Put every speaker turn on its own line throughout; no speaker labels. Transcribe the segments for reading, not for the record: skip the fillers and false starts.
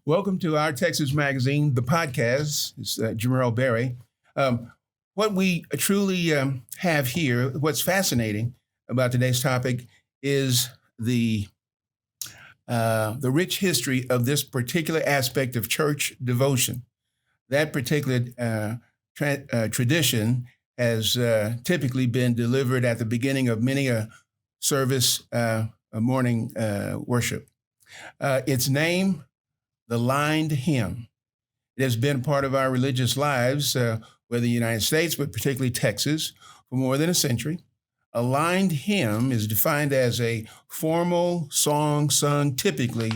Welcome to Our Texas Magazine, the podcast. It's Jamerl Berry. What we truly have here, what's fascinating about today's topic is the rich history of this particular aspect of church devotion. That particular tradition has typically been delivered at the beginning of many a service, a morning worship. Its name, the lined hymn. It has been part of our religious lives, whether the United States, but particularly Texas, for more than a century. A lined hymn is defined as a formal song sung typically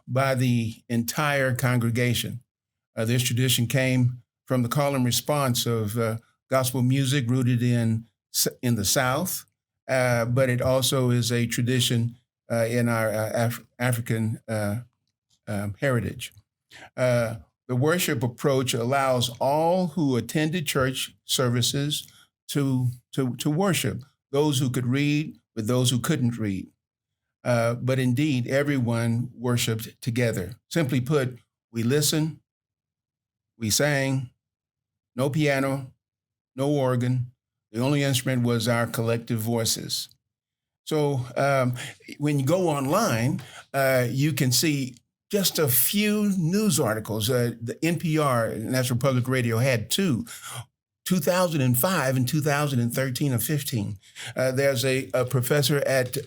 by the entire congregation. This tradition came from the call and response of gospel music rooted in the South, but it also is a tradition in our African heritage. The worship approach allows all who attended church services to worship, those who could read with those who couldn't read. But indeed, everyone worshiped together. Simply put, we listened, we sang, no piano, no organ. The only instrument was our collective voices. So when you go online, you can see just a few news articles. The NPR, National Public Radio, had two, 2005 and 2013 or 15. There's a professor at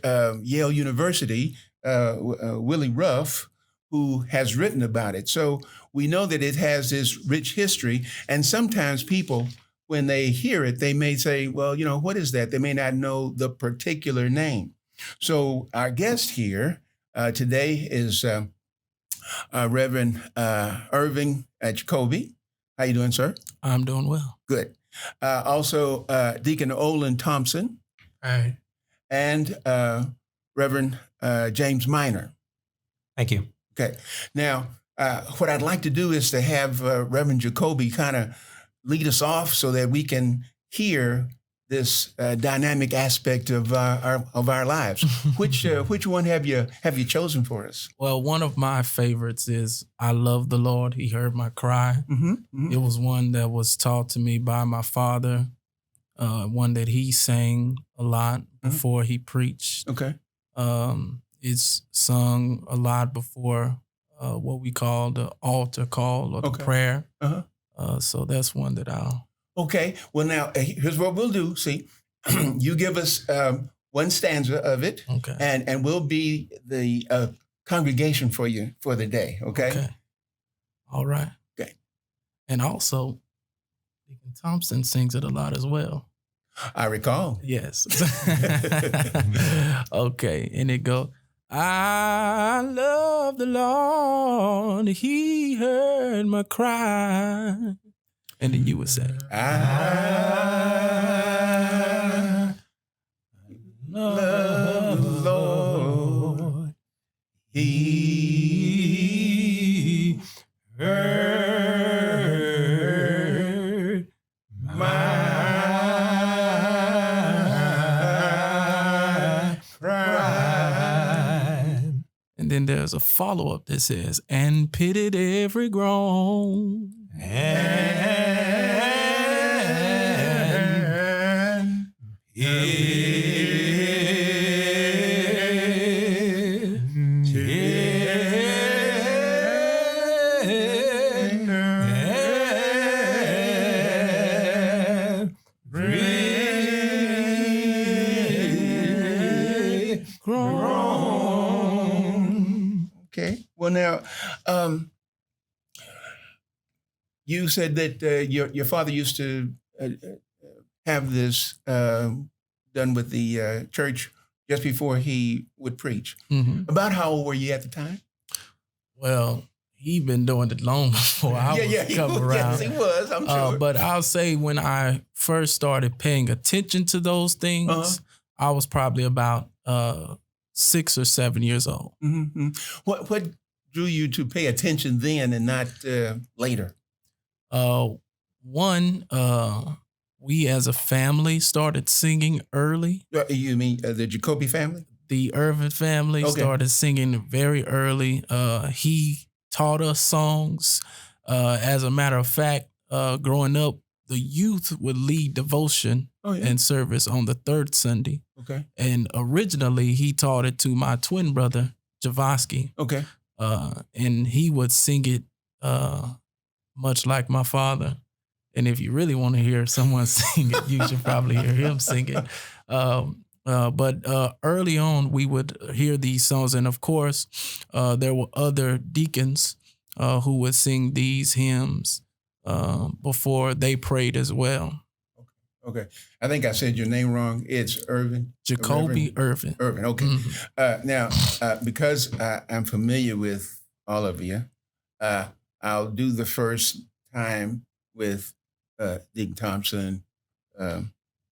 Yale University, Willie Ruff, who has written about it. So we know that it has this rich history. And sometimes people, when they hear it, they may say, well, what is that? They may not know the particular name. So our guest here today is Reverend Ervin Jacoby. How you doing, sir?
I'm doing well.
Good. Also, Deacon Olan Thompson.
Hi.
And Reverend James Minor.
Thank you.
Okay. Now, what I'd like to do is to have Reverend Jacoby kind of lead us off so that we can hear this dynamic aspect of our lives. Which one have you chosen for us?
Well, one of my favorites is "I Love the Lord. He Heard My Cry."
Mm-hmm, mm-hmm.
It was one that was taught to me by my father. One that he sang a lot before he preached.
Okay.
It's sung a lot before what we call the altar call or the prayer.
Uh-huh.
So that's one that I'll.
Okay. Well, now here's what we'll do. See, you give us one stanza of it,
Okay.
and we'll be the congregation for you for the day. Okay.
Okay. All right.
Okay.
And also, Deacon Thompson sings it a lot as well.
I recall.
Yes. Okay. And it goes, I love the Lord. He heard my cry. And then you would say,
I love the Lord. He heard my cry.
And then there's a follow-up that says, and pitied every groan.
Okay. Well, now, you said that your father used to have this done with the church just before he would preach.
Mm-hmm.
About how old were you at the time?
Well, he'd been doing it long before I was coming around.
Yes, he was, I'm sure.
But I'll say when I first started paying attention to those things, I was probably about 6 or 7 years old.
Mm-hmm. What drew you to pay attention then and not later?
One, we as a family started singing early.
You mean the Jacoby family?
The Ervin family started singing very early. He taught us songs. As a matter of fact, growing up, the youth would lead devotion and service on the third Sunday.
Okay.
And originally, he taught it to my twin brother, Javosky.
Okay.
And he would sing it much like my father. And if you really want to hear someone sing it, you should probably hear him sing it. But early on, we would hear these songs. And of course, there were other deacons who would sing these hymns before they prayed as well.
Okay. I think I said your name wrong. It's Ervin.
Jacoby Ervin.
Ervin. Okay.
Mm-hmm.
Now, because I'm familiar with all of you, I'll do the first time with Deacon Thompson,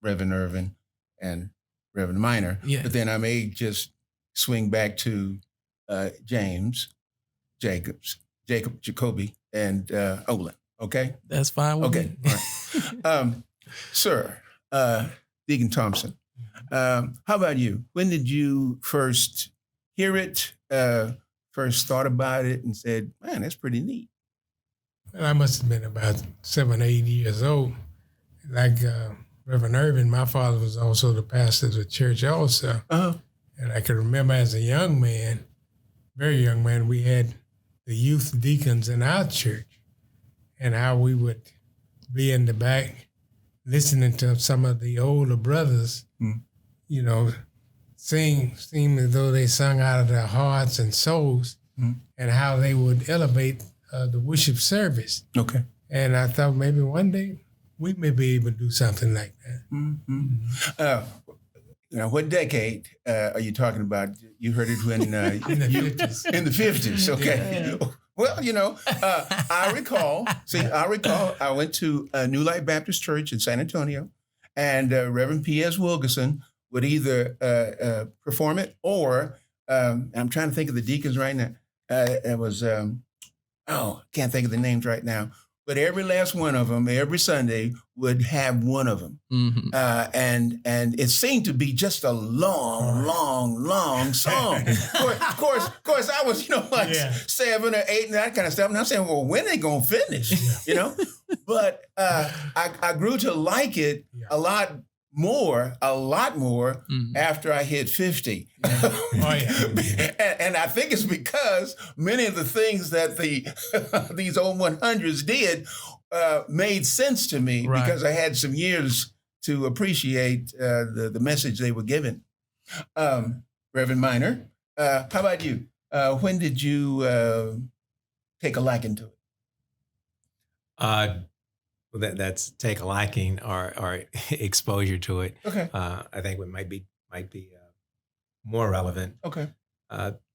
Reverend Ervin, and Reverend Minor.
Yeah.
But then I may just swing back to Jacoby, and Olan. Okay?
That's fine with me.
All right. Sir, Deacon Thompson, how about you? When did you first hear it, first thought about it and said, man, that's pretty neat?
Well, I must have been about 7 or 8 years old. Like Reverend Ervin, my father was also the pastor of the church also.
Uh-huh.
And I can remember as a young man, very young man, we had the youth deacons in our church and how we would be in the back listening to some of the older brothers, you know, seem as though they sung out of their hearts and souls, and how they would elevate the worship service.
Okay.
And I thought maybe one day we may be able to do something like that.
Now, what decade are you talking about? You heard it when
In the 50s.
In the 50s. Okay.
Yeah.
Well, you know, I recall. I went to New Life Baptist Church in San Antonio, and Reverend P.S. Wilkerson would either perform it or I'm trying to think of the deacons right now. It was can't think of the names right now. But every last one of them, every Sunday, would have one of them.
Mm-hmm.
And it seemed to be just a long song. Of course, I was, 7 or 8 and that kind of stuff. And I'm saying, well, when are they going to finish?
Yeah.
But I grew to like it a lot more after I hit 50.
Yeah. Oh, yeah.
And I think it's because many of the things that these old 100s did made sense to me,
right,
because I had some years to appreciate the message they were giving. Reverend Minor, how about you? When did you take a liking to it?
That's take a liking or exposure to it.
Okay.
I think it might be more relevant.
Okay.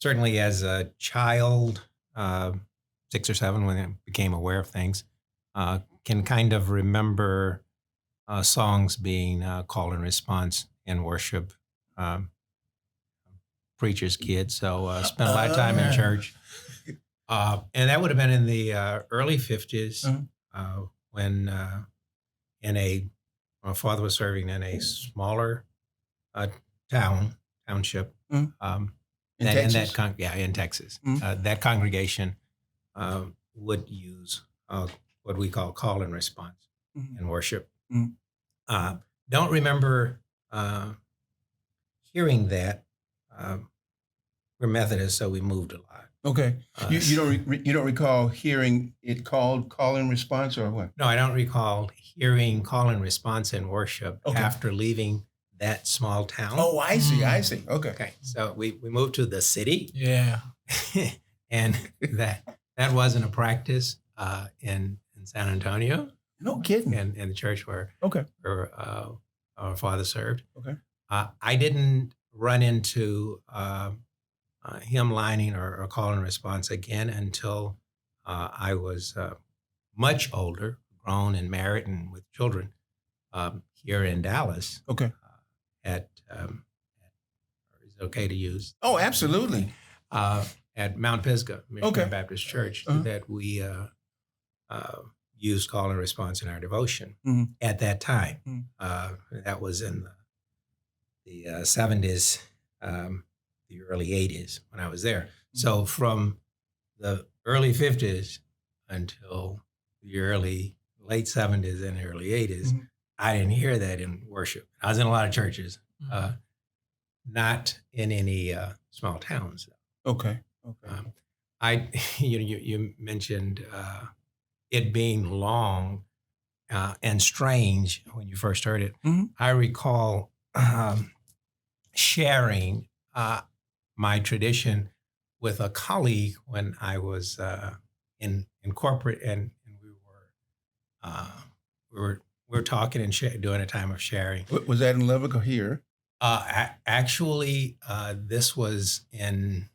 Certainly as a child, 6 or 7, when I became aware of things, can kind of remember songs being call and response in worship. Preacher's kid, so spent a lot of time in church. And that would have been in the early 50s. When my father was serving in a smaller township,
in Texas.
In Texas. That congregation would use what we call call and response in worship. Don't remember hearing that. We're Methodist, so we moved a lot.
Okay. You don't recall hearing it called call and response or what?
No, I don't recall hearing call and response in worship after leaving that small town.
Oh, I see. I see. Okay.
Okay. So we moved to the city.
Yeah.
And that wasn't a practice in San Antonio.
No kidding.
And in the church where our father served.
Okay.
I didn't run into hymn lining or call and response again until I was much older, grown and married and with children here in Dallas.
Okay.
Is it okay to use?
Oh, absolutely.
At Mount Pisgah Missionary Baptist Church, that we used call and response in our devotion at that time. That was in the 70s. The early 80s when I was there. So from the early 50s until the late 70s and early 80s,
Mm-hmm.
I didn't hear that in worship. I was in a lot of churches, not in any small towns.
Okay.
You mentioned it being long and strange when you first heard it.
Mhm.
I recall sharing my tradition with a colleague when I was in corporate, and we were talking and doing a time of sharing.
Was that in Lubbock or here?
Actually, this was in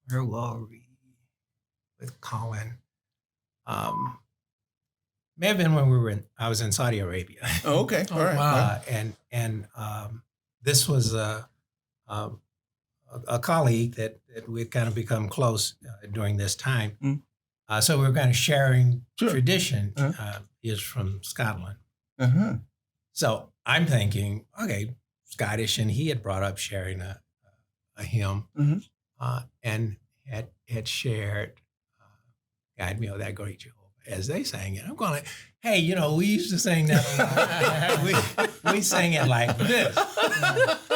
where were we with Colin? May have been when I was in Saudi Arabia.
Oh, okay.
Oh,
All right.
wow.
And this was a colleague that we'd kind of become close during this time.
Mm.
So we were kind of sharing
Sure.
tradition.
Uh-huh.
He is from Scotland.
Uh-huh.
So I'm thinking, okay, Scottish, and he had brought up sharing a hymn,
Mhm.
and had shared, "Guide Me, oh that great Jehovah," as they sang it. I'm going like, hey, we used to sing that. we sang it like this,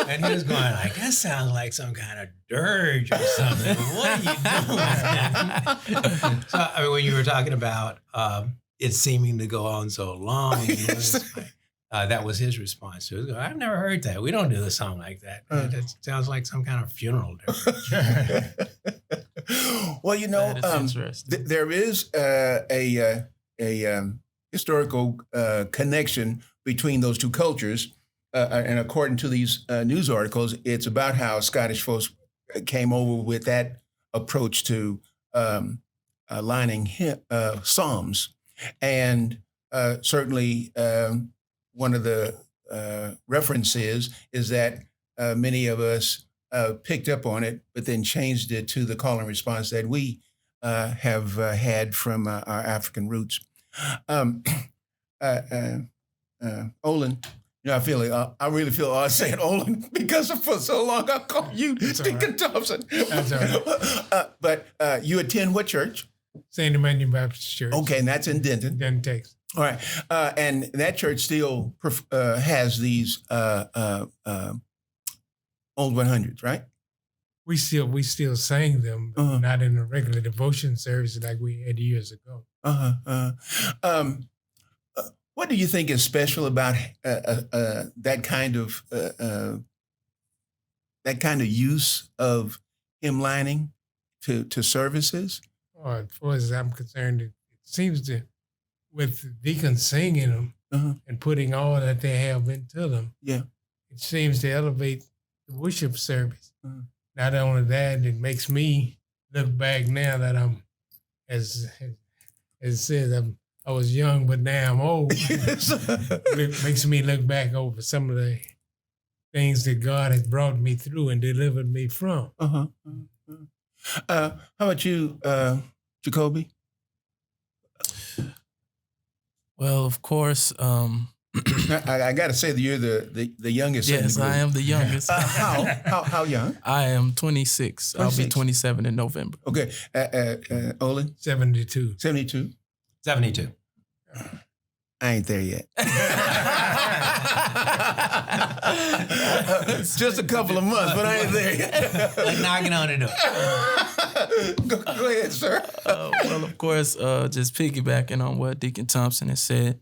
and he was going like, that sounds like some kind of dirge or something. What are you doing? So I mean, when you were talking about it seeming to go on so long,
Yes.
that was his response to it. I've never heard that. We don't do the song like that. It sounds like some kind of funeral dirge.
Well,
That is interesting.
there is a historical connection between those two cultures, and according to these news articles, it's about how Scottish folks came over with that approach to lining psalms, and certainly one of the references is that many of us picked up on it, but then changed it to the call and response that we have had from our African roots. Olan, I really feel odd saying Olan because for so long I called you Deacon Thompson.
That's all right.
But you attend what church?
St. Emmanuel Baptist Church.
Okay, and that's in Denton.
Denton, Texas.
All right, and that church still has these old 100s, right?
We still sang them, but
Uh-huh.
not in a regular devotion service like we had years ago.
What do you think is special about that kind of use of hymn lining to services?
As far as I'm concerned, it seems to, with deacons singing them
Uh-huh.
and putting all that they have into them,
Yeah.
it seems to elevate the worship service.
Uh-huh.
Not only that, it makes me look back now that I'm, as it says, I was young, but now I'm old. It makes me look back over some of the things that God has brought me through and delivered me from.
Uh-huh. How about you, Jacoby?
Well, of course.
I got to say that you're the youngest. in the
Yes,
group.
I am the youngest.
How young?
I am 26. I'll be
26.
27 in November.
Okay, Olan,
72.
72.
72.
I ain't there yet. Just a couple of months, but I ain't there yet.
Like knocking on the door.
Go ahead, sir.
Well, of course, just piggybacking on what Deacon Thompson has said.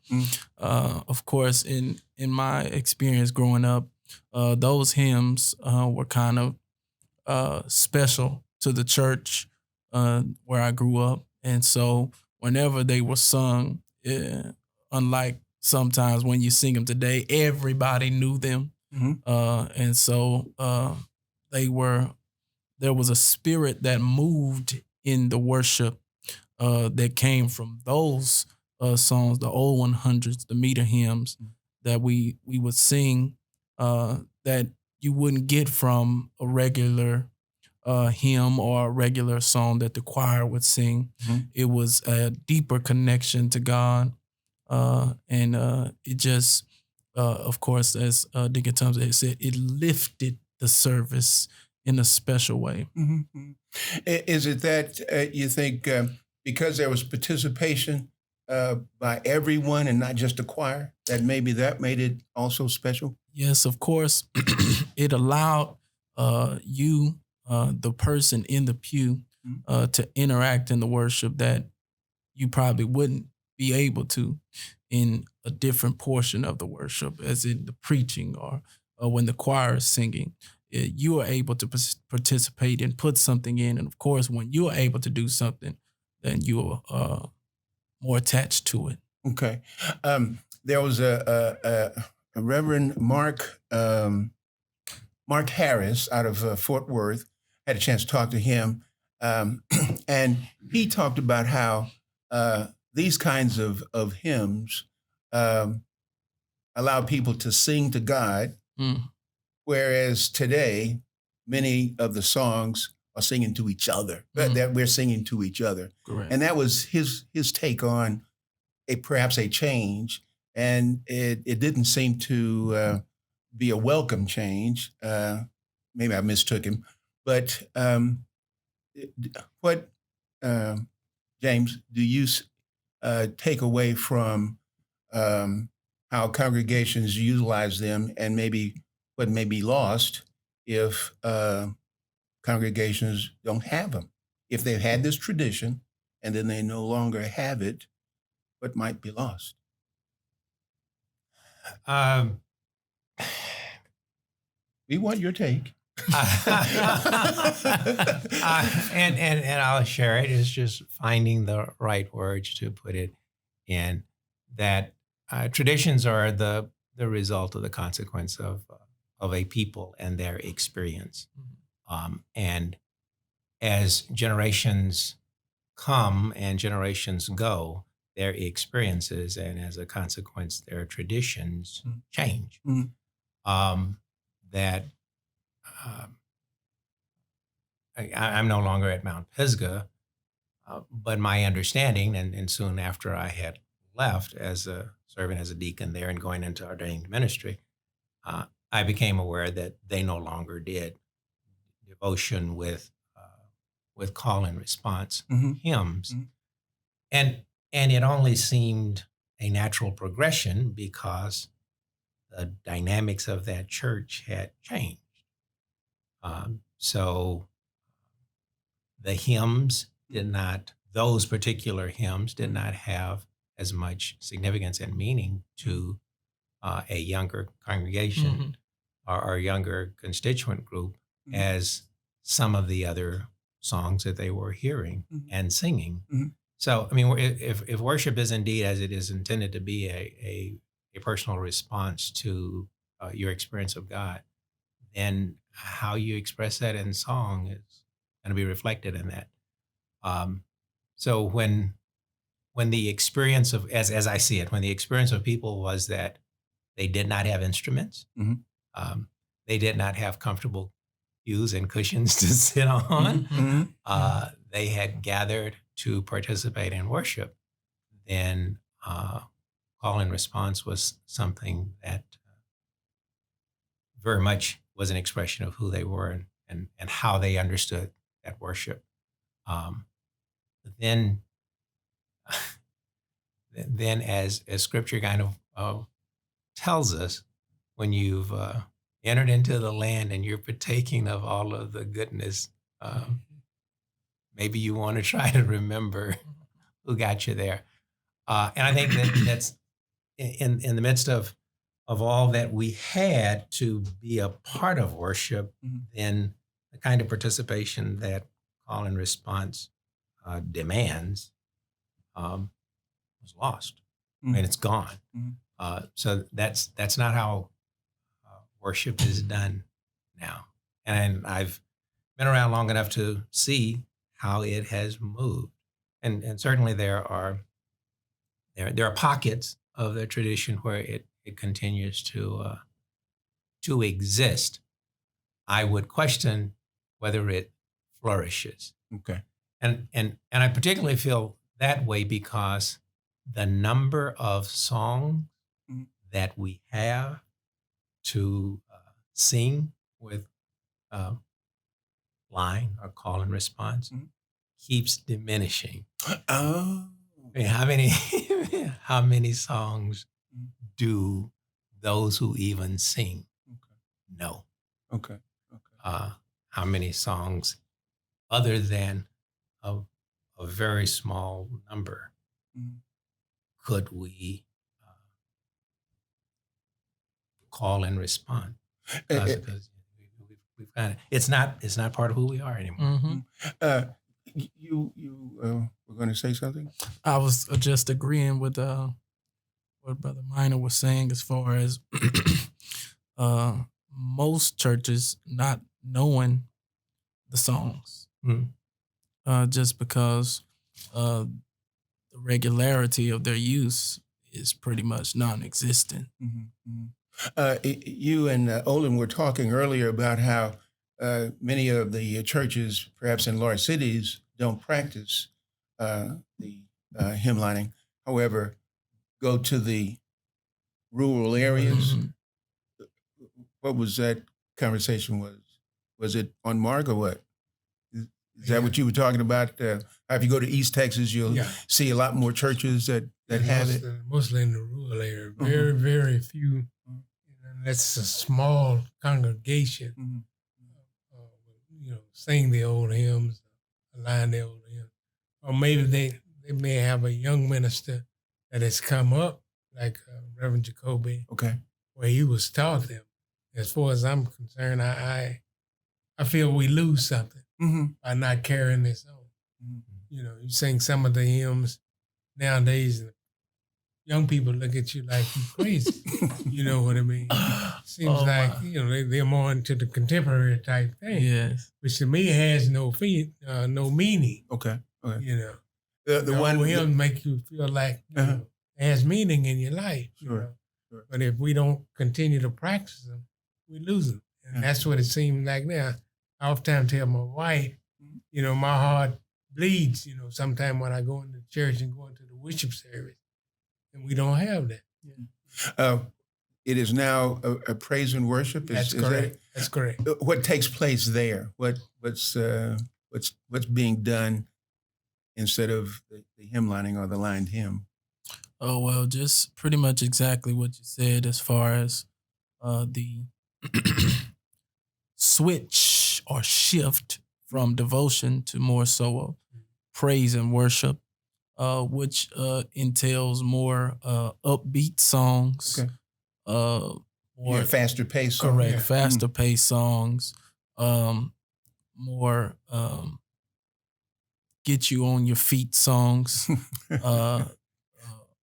Of course, in my experience growing up, those hymns were kind of special to the church where I grew up, and so whenever they were sung, unlike sometimes when you sing them today, everybody knew them, and so there was a spirit that moved in the worship that came from those songs, the old 100s, the meter hymns that we would sing that you wouldn't get from a regular hymn or a regular song that the choir would sing. It was a deeper connection to God, and it just, of course, as Deacon Thompson said, it lifted the service. in a special way.
Mm-hmm. Is it that you think because there was participation by everyone and not just the choir, that maybe that made it also special?
Yes, of course. It allowed you, the person in the pew, to interact in the worship that you probably wouldn't be able to in a different portion of the worship, as in the preaching or when the choir is singing. You are able to participate and put something in. And of course, when you are able to do something, then you are more attached to it.
Okay. There was a Reverend Mark Harris out of Fort Worth. Had a chance to talk to him, and he talked about how these kinds of hymns allow people to sing to God, whereas today many of the songs are singing to each other. That we're singing to each other.
Correct.
And that was his take on perhaps a change, and it didn't seem to be a welcome change. Maybe I mistook him, but what James do you take away from how congregations utilize them, and maybe what may be lost if congregations don't have them? If they've had this tradition and then they no longer have it, what might be lost? We want your take.
And I'll share it. It's just finding the right words to put it in. That traditions are the result of the consequence of a people and their experience. And as generations come and generations go, their experiences and as a consequence, their traditions change. I'm no longer at Mount Pisgah, but my understanding, and soon after I had left as serving as a deacon there and going into ordained ministry, I became aware that they no longer did devotion with call and response hymns, and it only seemed a natural progression because the dynamics of that church had changed. So the hymns those particular hymns did not have as much significance and meaning to a younger congregation or younger constituent group as some of the other songs that they were hearing and singing. So, I mean, if worship is indeed as it is intended to be a personal response to your experience of God, then how you express that in song is going to be reflected in that. So when the experience of, as I see it, when the experience of people was that they did not have instruments, they did not have comfortable pews and cushions to sit on, they had gathered to participate in worship, then call and response was something that very much was an expression of who they were and how they understood that worship. Then as Scripture kind of tells us, when you've entered into the land and you're partaking of all of the goodness, maybe you want to try to remember who got you there. And I think that's in the midst of all that we had to be a part of worship, then the kind of participation that call and response demands was lost, and it's gone. So that's not how worship is done now. And I've been around long enough to see how it has moved, and certainly there are pockets of the tradition where it continues to exist. I would question whether it flourishes.
Okay.
And I particularly feel that way because the number of songs that we have to sing with line or call and response keeps diminishing.
Oh.
I mean, how many songs do those who even sing know?
Okay.
How many songs, other than a very small number, could we call and respond? Because we've got it's not part of who we are anymore.
You were going to say something?
I was just agreeing with what Brother Minor was saying as far as most churches not knowing the songs, just because the regularity of their use is pretty much non-existent.
You and Olan were talking earlier about how many of the churches, perhaps in large cities, don't practice the hymn lining. However, go to the rural areas. What was that conversation was? Was it on Mark or what? Is that what you were talking about? If you go to East Texas, you'll see a lot more churches that have it.
Mostly in the rural area. Very, very few. That's a small congregation. Sing the old hymns, line the old hymns. Or maybe they may have a young minister that has come up, like Reverend Jacoby, where he was taught them. As far as I'm concerned, I feel we lose something by not carrying this on. You know, you sing some of the hymns nowadays, and young people look at you like you're crazy. You know what I mean? Seems like they're more into the contemporary type thing, which to me has no meaning.
Okay.
You know,
the one
hymn make you feel like it has meaning in your life. You know? Sure. But if we don't continue to practice them, we lose them, and that's what it seems like now. I often tell my wife, my heart bleeds. Sometimes when I go into church and go into the worship service, and we don't have that.
It is now a praise and worship.
That's correct. That's correct.
What takes place there? What's being done instead of the hymn lining or the lined hymn?
Oh, well, just pretty much exactly what you said as far as the switch or shift from devotion to more so praise and worship, which entails more upbeat songs, more
faster paced songs.
Correct, faster paced songs, more get you on your feet songs,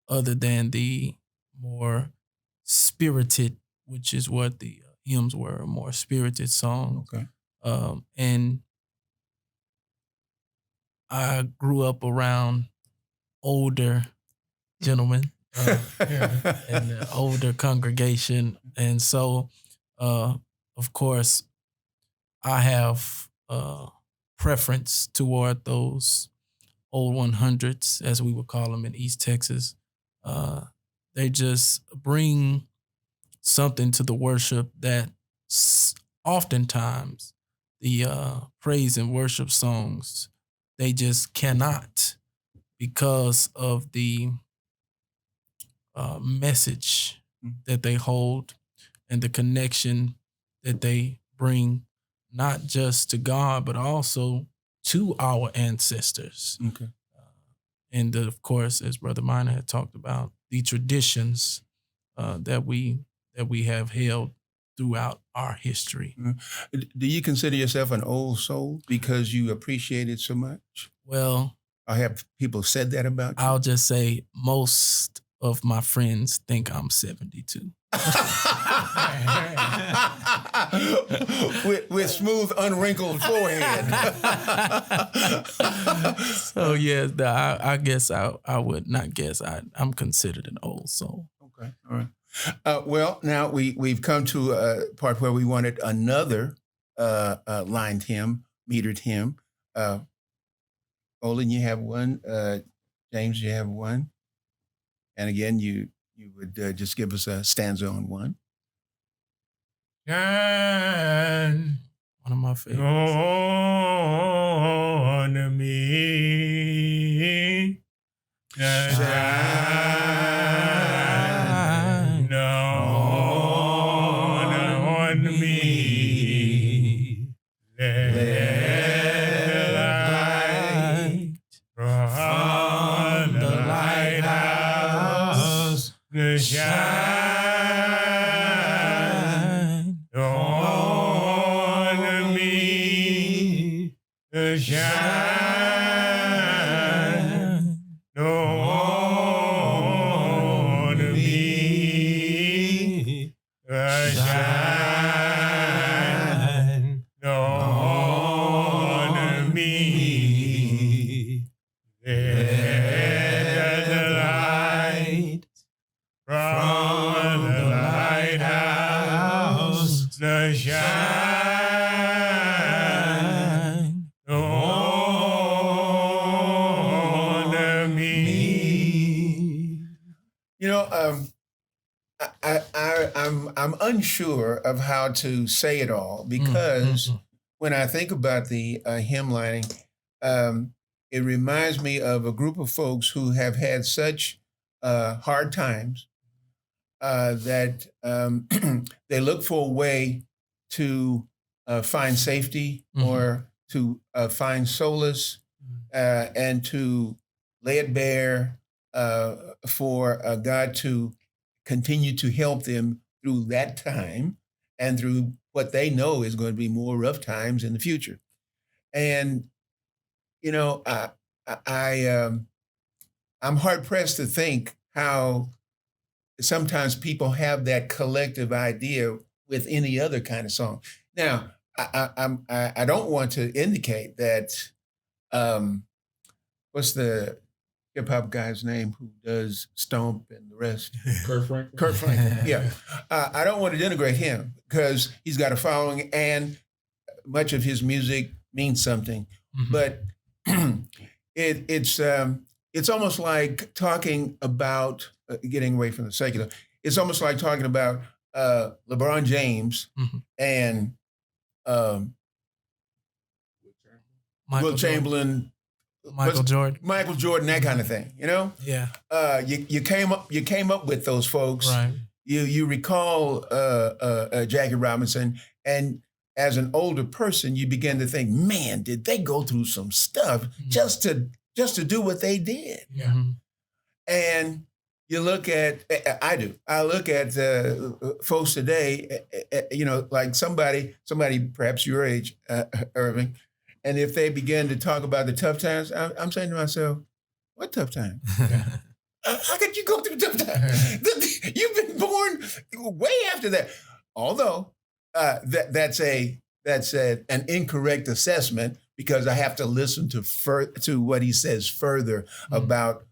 other than the more spirited, which is what the hymns were, more spirited songs.
Okay.
And I grew up around older gentlemen and the older congregation. And so, of course, I have preference toward those old 100s, as we would call them in East Texas. They just bring something to the worship that oftentimes the praise and worship songs, they just cannot, because of the message that they hold and the connection that they bring, not just to God, but also to our ancestors.
Okay.
And of course, as Brother Minor had talked about, the traditions that we have held throughout our history.
Do you consider yourself an old soul because you appreciate it so much?
Well,
I have people said that about you.
I'll just say most of my friends think I'm 72.
with smooth, unwrinkled forehead.
So yeah, I guess I would not guess. I'm considered an old soul.
Okay, all right. Well, now we've come to a part where we wanted another lined hymn, metered hymn. Olan, you have one. James, you have one. And again, you would just give us a stanza on one.
Shine
One of my favorites.
your shine on me. Let light from the lighthouse shine on me. Shine on me. Shine on me. Let the light from the lighthouse shine on me.
You know, I'm unsure of how to say it all because when I think about the hymn lining, it reminds me of a group of folks who have had such hard times that they look for a way to find safety or to find solace and to lay it bare for God to continue to help them through that time and through what they know is going to be more rough times in the future. And you know, I'm hard pressed to think how sometimes people have that collective idea with any other kind of song. Now, I don't want to indicate that what's the hip hop guy's name who does Stomp and the rest?
Kurt Franklin.
Kurt Franklin. Yeah, I don't want to denigrate him because he's got a following and much of his music means something, but it's almost like talking about getting away from the secular. It's almost like talking about LeBron James and Will Chamberlain,
Michael
Jordan, that kind of thing. You know,
Yeah.
You came up with those folks.
Right.
You recall Jackie Robinson, and as an older person, you begin to think, man, did they go through some stuff just to do what they did?
Yeah.
And you look at, I look at folks today, you know, like somebody perhaps your age, Ervin, and if they begin to talk about the tough times, I'm saying to myself, what tough time? How could you go through tough times? You've been born way after that. Although that's an incorrect assessment because I have to listen to what he says further about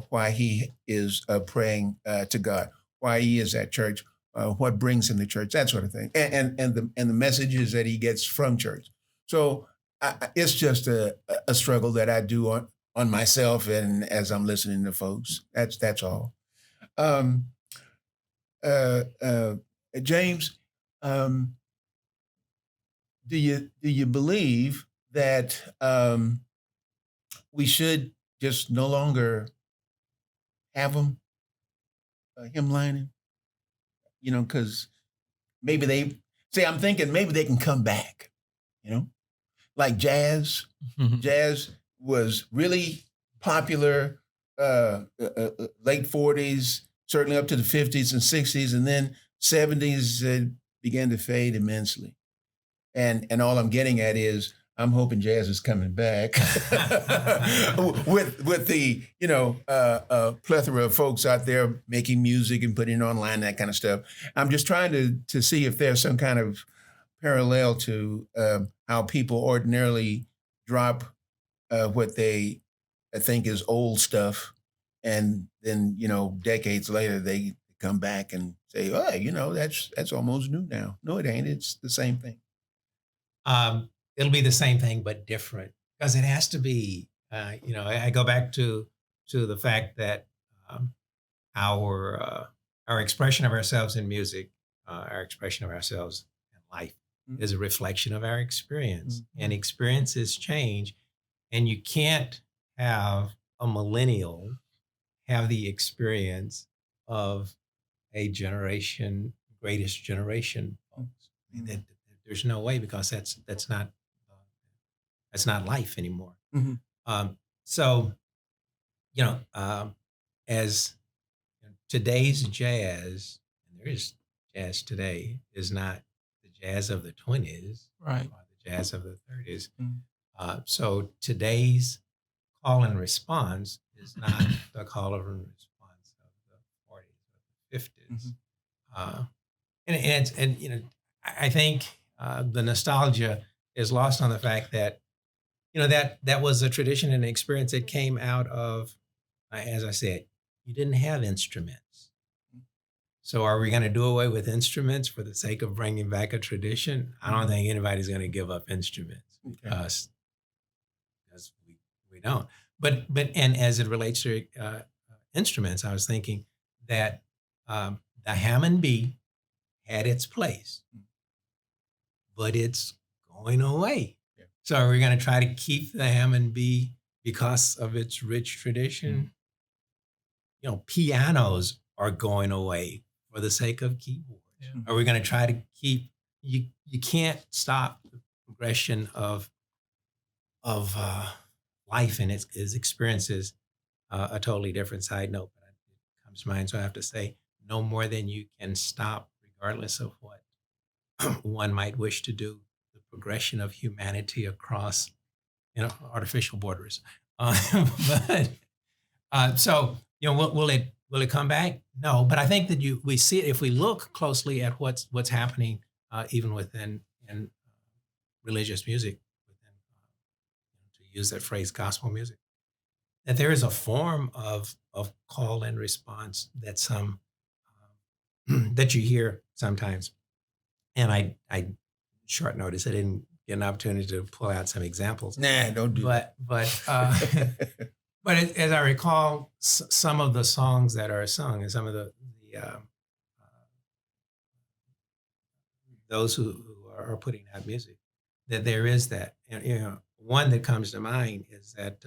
why he is praying to God, why he is at church, what brings him to church, that sort of thing, and the messages that he gets from church. So it's just a struggle that I do on myself and as I'm listening to folks. That's all. James, do you believe that we should just no longer have them hymn lining? You know, because maybe I'm thinking maybe they can come back. You know, like jazz. Jazz was really popular late 40s, certainly up to the 50s and 60s, and then 70s began to fade immensely. And all I'm getting at is I'm hoping jazz is coming back with the plethora of folks out there making music and putting it online, that kind of stuff. I'm just trying to see if there's some kind of parallel to how people ordinarily drop what they think is old stuff, and then decades later they come back and say, "Oh, that's almost new now." No, it ain't. It's the same thing.
It'll be the same thing, but different, because it has to be. I go back to the fact that our expression of ourselves in music, our expression of ourselves in life, is a reflection of our experience, and experiences change, and you can't have a millennial have the experience of a generation, greatest generation folks. I mean, there's no way, because that's not life anymore.
Mhm.
So, as today's jazz, and there is jazz today, is not the jazz of the 20s
Right.
or the jazz of the 30s.
Mhm.
So today's call and response is not the call and response of the 40s or the 50s. I think the nostalgia is lost on the fact that that was a tradition and experience that came out of, as I said, you didn't have instruments. So are we going to do away with instruments for the sake of bringing back a tradition? I don't think anybody's going to give up instruments because we don't. But and as it relates to instruments, I was thinking that the Hammond B had its place, but it's going away.
Yeah.
So are we going to try to keep the Hammond B because of its rich tradition? Pianos are going away for the sake of keyboards. Yeah. Are we going to try to keep? You can't stop the progression of life and its experiences. A totally different side note, but it comes to mind. So I have to say, no more than you can stop, regardless of what one might wish to do, the progression of humanity across artificial borders. So will it come back? No, but I think that we see it if we look closely at what's happening even within religious music, to use that phrase, gospel music, that there is a form of call and response that that you hear sometimes. And I short notice I didn't get an opportunity to pull out some examples.
Nah, don't do that.
But as I recall, some of the songs that are sung and some of the those who are putting out music, that there is that. And, one that comes to mind is that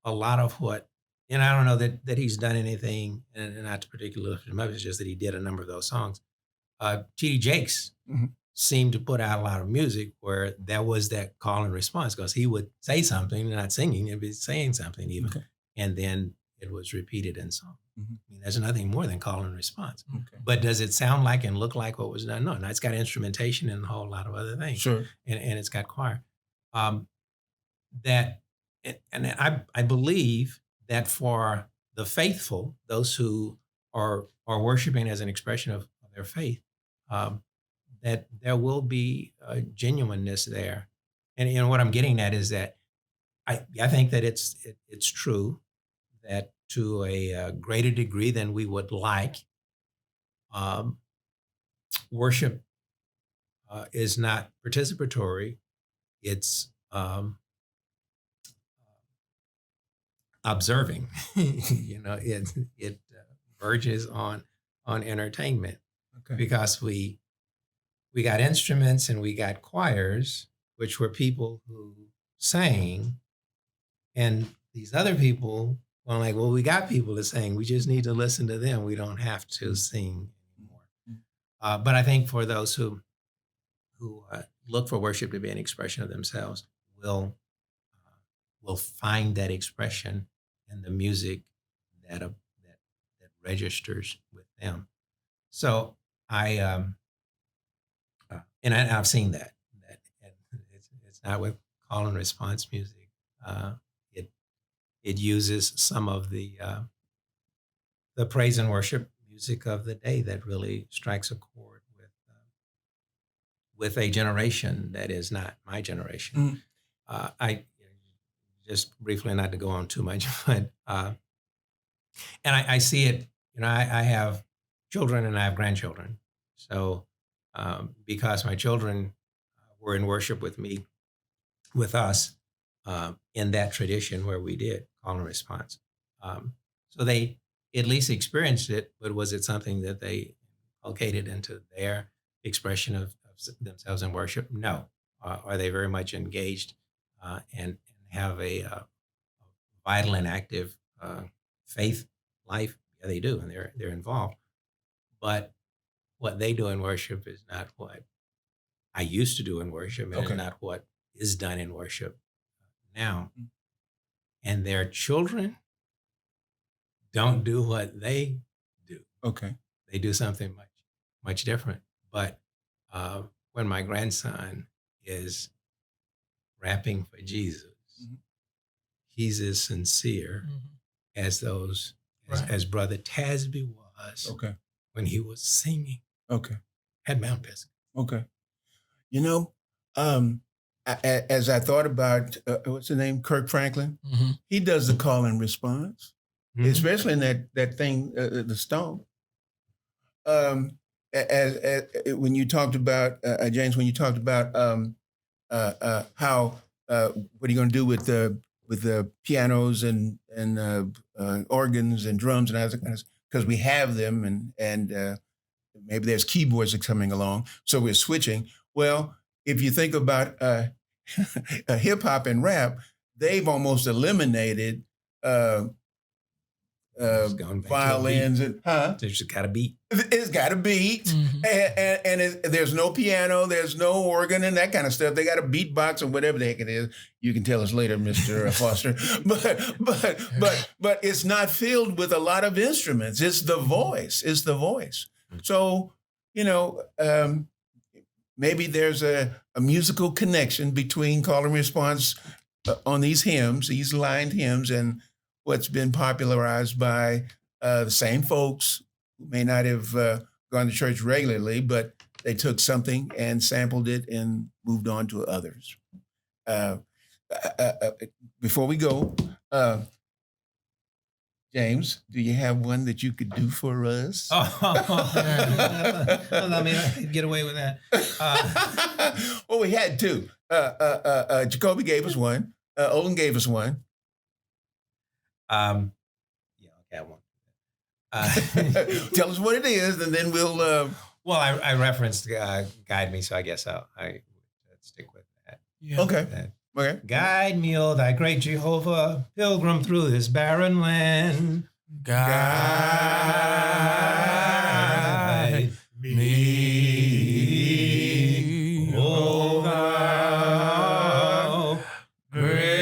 a lot of what, and I don't know that he's done anything, and not to particularly lift him up, it's just that he did a number of those songs. T.D. Jakes seemed to put out a lot of music where there was that call and response, because he would say something, not singing, he'd be saying something even. Okay. And then it was repeated in song. I mean, there's nothing more than call and response. Okay. But does it sound like and look like what was done? No, it's got instrumentation and a whole lot of other things.
Sure.
And it's got choir. I believe that for the faithful, those who are worshiping as an expression of their faith, that there will be a genuineness there. And what I'm getting at is that I think that it's true that to a greater degree than we would like, worship is not participatory. It's observing. It verges on entertainment. Okay. Because we got instruments and we got choirs, which were people who sang, and these other people were like, well, we got people to sing. We just need to listen to them. We don't have to sing anymore. But I think for those who look for worship to be an expression of themselves, will find that expression in the music that registers with them. So I've seen that it's not with call and response music. It uses some of the praise and worship music of the day that really strikes a chord with a generation that is not my generation. I just briefly, not to go on too much, but and I see it. I have children and I have grandchildren. So because my children were in worship with us in that tradition where we did call and response, so they at least experienced it. But was it something that they inculcated into their expression of themselves in worship? No. Are they very much engaged and have a vital and active faith life. Yeah, they do, and they're involved. But what they do in worship is not what I used to do in worship, and
Okay.
not what is done in worship now. And their children don't do what they do.
Okay.
They do something much different. But when my grandson is rapping for Jesus, he's as sincere as those as Brother Tasby was
Okay.
when he was singing
Okay.
at Mount Pisgah.
Okay. You know, as I thought about what's his name, Kirk Franklin, he does the call and response, especially in that thing, the stone. When you talked about James, when you talked about how what are you going to do with the pianos and organs and drums and other kinds, because we have them and maybe there's keyboards that are coming along, so we're switching. Well, if you think about hip hop and rap, they've almost eliminated violins and
There's got a beat.
It's got a beat, and there's no piano, there's no organ and that kind of stuff. They got a beatbox or whatever the heck it is. You can tell us later, Mr. Foster. But it's not filled with a lot of instruments. It's the voice. It's the voice. So maybe there's a musical connection between call and response on these hymns, these lined hymns, and what's been popularized by the same folks who may not have gone to church regularly, but they took something and sampled it and moved on to others. Before we go, James, do you have one that you could do for us?
I mean, I could get away with that.
Well, we had two. Jacoby gave us one. Olan gave us one.
Yeah, okay, I won't.
Tell us what it is, and then we'll.
Well, I referenced "Guide Me," so I guess I'll stick with that.
Yeah.
Okay. Okay.
Guide me, O thy great Jehovah, pilgrim through this barren land. Guide me, O thou great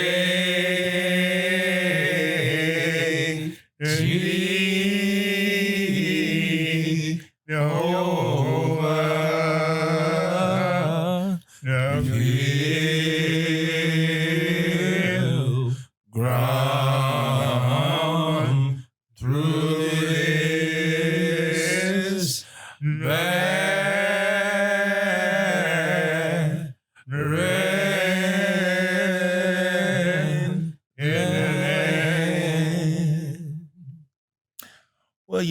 Jehovah, ground through this barren land.
Well,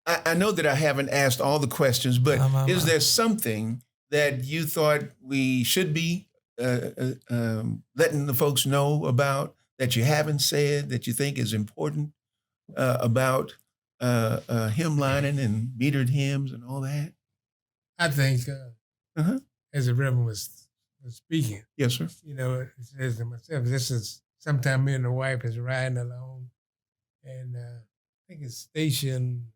I know that I haven't asked all the questions, but is there something that you thought we should be letting the folks know about that you haven't said that you think is important about hymn lining and metered hymns and all that?
I think, as the Reverend was speaking,
Yes, sir.
it says to myself, this is sometime me and the wife is riding along, and I think it's station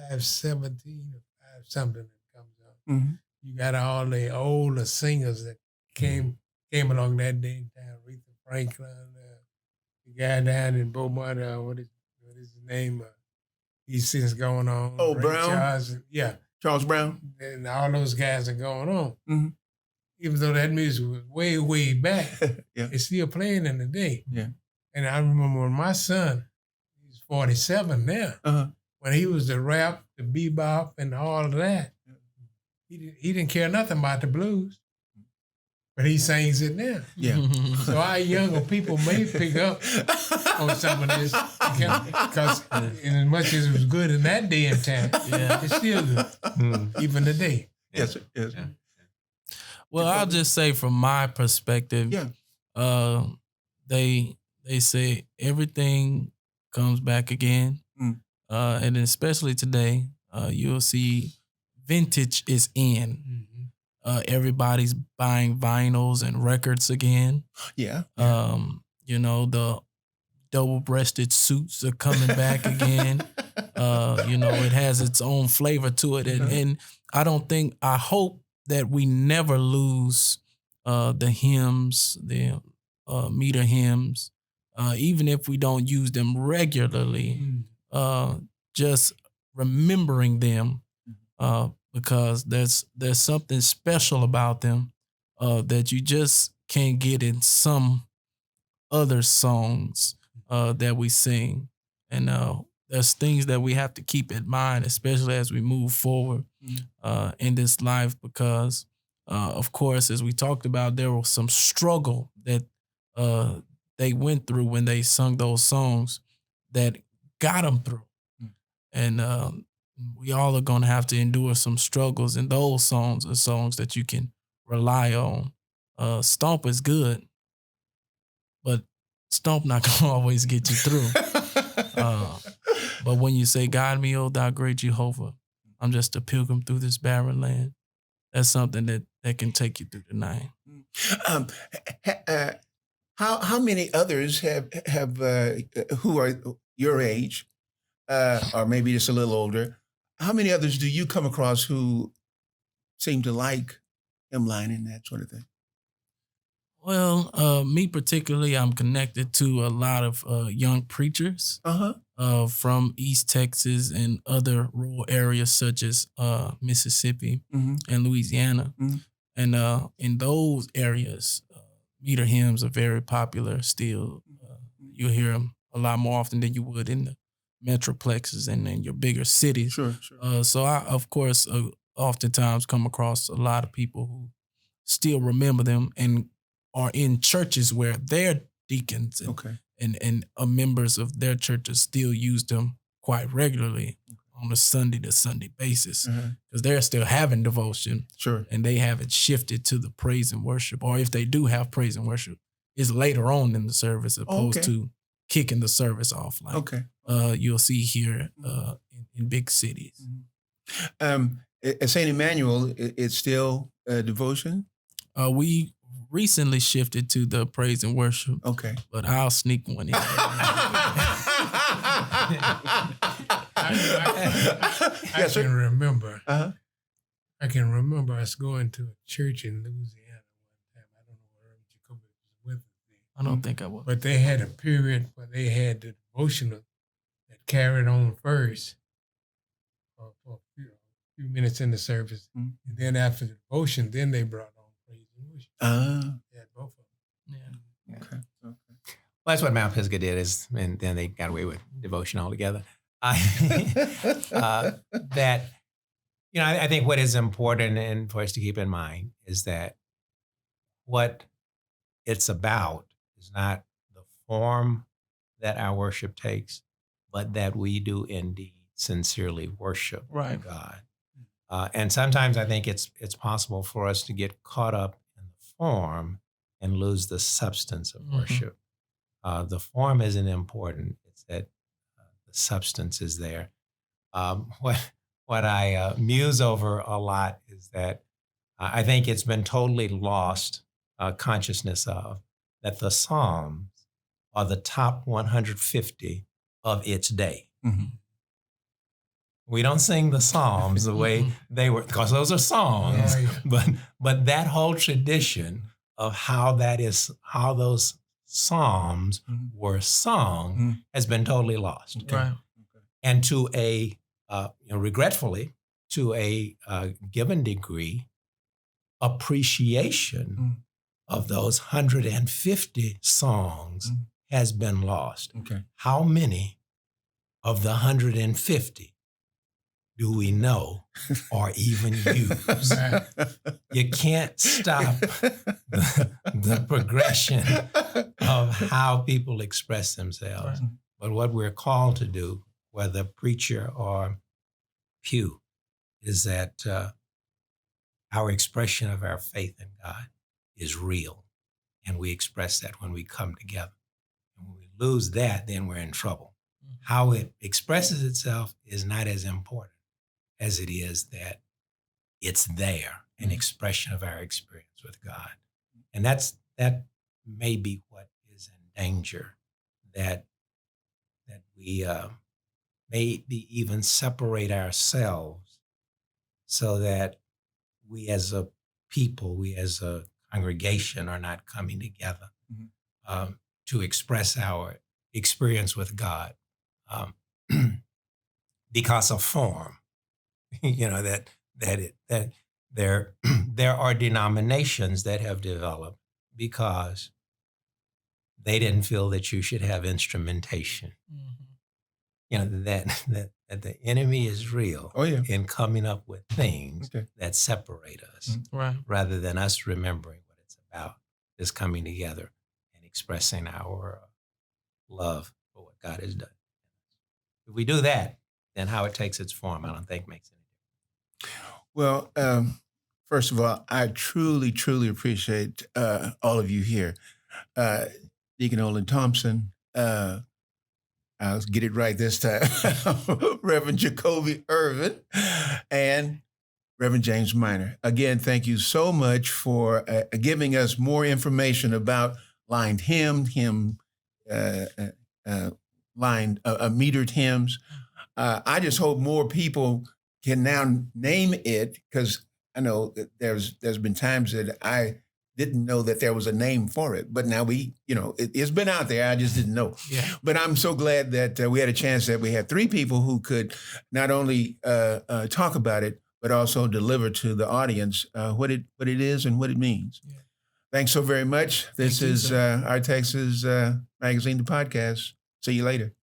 517 or 5 something that comes up.
Mm-hmm.
You got all the older singers that came along that day in town. Aretha Franklin, the guy down in Beaumont, what is his name? He's since going on.
Oh,
Ray
Brown?
Charles,
Charles Brown?
and all those guys are going on.
Mm-hmm.
Even though that music was way, way back,
Yeah.
it's still playing in the day.
Yeah.
And I remember when my son, he's 47 now, when he was the rap, the bebop, and all of that, he didn't care nothing about the blues, but he sings it now.
Yeah.
So our younger people may pick up on some of this because as much as it was good in that day and time, it's still good, even today.
Yes, sir. Yes.
Yeah.
Well, I'll just say from my perspective, they say everything comes back again. And especially today, you'll see vintage is in. Everybody's buying vinyls and records again.
Yeah.
The double-breasted suits are coming back again. It has its own flavor to it. And I hope that we never lose the hymns, the meter hymns, even if we don't use them regularly, just remembering them, because there's something special about them that you just can't get in some other songs that we sing. And there's things that we have to keep in mind, especially as we move forward in this life, because of course, as we talked about, there was some struggle that they went through when they sung those songs that got them through. And we all are going to have to endure some struggles, and those songs are songs that you can rely on. Stomp is good, but Stomp not going to always get you through. But when you say, "Guide me, O thou great Jehovah, I'm just a pilgrim through this barren land," that's something that can take you through the night.
How many others have who are your age, or maybe just a little older? How many others do you come across who seem to like hymnline and that sort of thing?
Well, me particularly, I'm connected to a lot of young preachers from East Texas and other rural areas such as Mississippi and Louisiana. And in those areas, meter hymns are very popular still. You'll hear them a lot more often than you would in the metroplexes and in your bigger cities.
Sure.
So I, of course, oftentimes come across a lot of people who still remember them and are in churches where their deacons and members of their churches still use them quite regularly on a Sunday-to-Sunday basis, because they're still having devotion.
Sure.
And they haven't shifted to the praise and worship. Or if they do have praise and worship, it's later on in the service opposed to kicking the service off like you'll see here in big cities.
At St. Emmanuel, it's still devotion?
We recently shifted to the praise and worship.
Okay.
But I'll sneak one in.
I can remember. I can remember us going to a church in Louisiana one time. I don't know whether Jacoby was with us then.
I don't think I was.
But they had a period where they had the devotional that carried on first for a few minutes in the service. And then after the devotion, then they brought on praise and worship. Yeah, both of them.
Yeah.
Okay.
Well, that's what Mount Pisgah did, and then they got away with devotion altogether. I think what is important and for us to keep in mind is that what it's about is not the form that our worship takes, but that we do indeed sincerely worship God. And sometimes I think it's possible for us to get caught up in the form and lose the substance of worship. The form isn't important. It's that the substance is there. What I muse over a lot is that I think it's been totally lost consciousness of that the Psalms are the top 150 of its day. We don't sing the Psalms the way they were, because those are songs. But that whole tradition of how those Psalms were sung has been totally lost.
Right.
And to a regretfully, to a given degree, appreciation of those 150 songs has been lost. How many of the 150 do we know or even use? You can't stop the progression of how people express themselves. But what we're called to do, whether preacher or pew, is that our expression of our faith in God is real. And we express that when we come together. And when we lose that, then we're in trouble. How it expresses itself is not as important as it is that it's there, an expression of our experience with God. And that may be what is in danger, that We maybe even separate ourselves so that we as a people, we as a congregation are not coming together to express our experience with God because of form. That there there are denominations that have developed because they didn't feel that you should have instrumentation. That the enemy is real in coming up with things that separate us, rather than us remembering what it's about, is coming together and expressing our love for what God has done. If we do that, then how it takes its form, I don't think makes any difference.
Well, first of all, I truly, truly appreciate all of you here. Deacon Olan Thompson, I'll get it right this time, Reverend Jacoby Ervin, and Reverend James Minor. Again, thank you so much for giving us more information about lined hymn, metered hymns. I just hope more people can now name it, because I know that there's been times that I didn't know that there was a name for it, but now it's been out there. I just didn't know.
Yeah.
But I'm so glad that we had a chance that we had three people who could not only talk about it, but also deliver to the audience what it is and what it means. Yeah. Thanks so very much. This is Our Texas Magazine, the podcast. See you later.